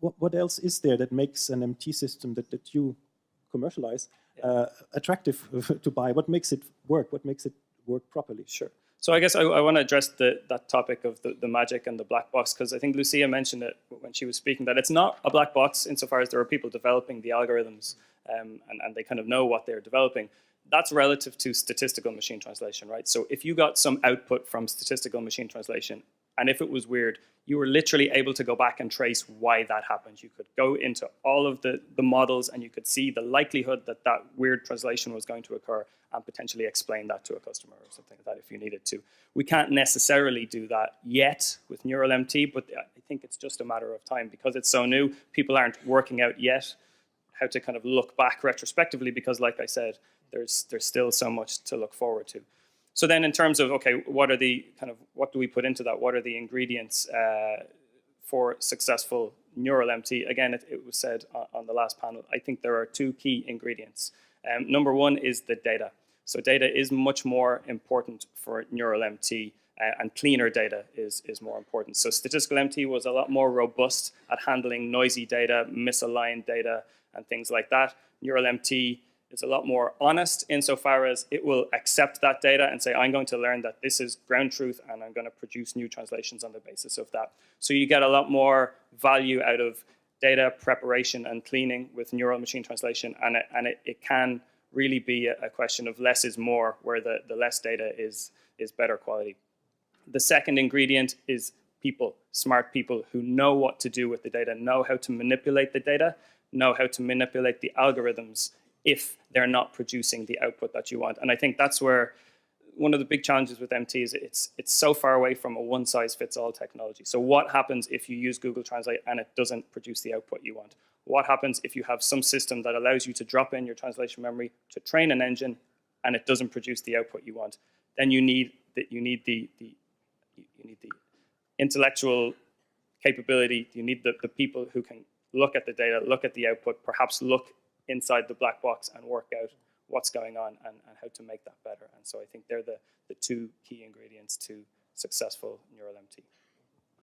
what else is there that makes an MT system that you commercialize attractive to buy? What makes it work? What makes it work properly? Sure. So I guess I want to address that topic of the magic and the black box, because I think Lucia mentioned it when she was speaking, that it's not a black box insofar as there are people developing the algorithms and they kind of know what they're developing. That's relative to statistical machine translation, right? So if you got some output from statistical machine translation, and if it was weird, you were literally able to go back and trace why that happened. You could go into all of the models and you could see the likelihood that that weird translation was going to occur and potentially explain that to a customer or something like that if you needed to. We can't necessarily do that yet with Neural MT, but I think it's just a matter of time because it's so new. People aren't working out yet how to kind of look back retrospectively because, like I said, there's still so much to look forward to. So then in terms of, okay, what do we put into that? What are the ingredients for successful Neural MT? Again, it was said on the last panel, I think there are two key ingredients. Number one is the data. So data is much more important for Neural MT and cleaner data is more important. So statistical MT was a lot more robust at handling noisy data, misaligned data, and things like that. Neural MT is a lot more honest insofar as it will accept that data and say, I'm going to learn that this is ground truth and I'm going to produce new translations on the basis of that. So you get a lot more value out of data preparation and cleaning with neural machine translation, and it can really be a question of less is more, where the less data is better quality. The second ingredient is people, smart people who know what to do with the data, know how to manipulate the data, know how to manipulate the algorithms if they're not producing the output that you want. And I think that's where one of the big challenges with MT is it's so far away from a one-size-fits-all technology. So what happens if you use Google Translate and it doesn't produce the output you want? What happens if you have some system that allows you to drop in your translation memory to train an engine and it doesn't produce the output you want? Then you need the intellectual capability. You need the people who can look at the data, look at the output, perhaps look inside the black box and work out what's going on and how to make that better. And so I think they're the two key ingredients to successful Neural MT.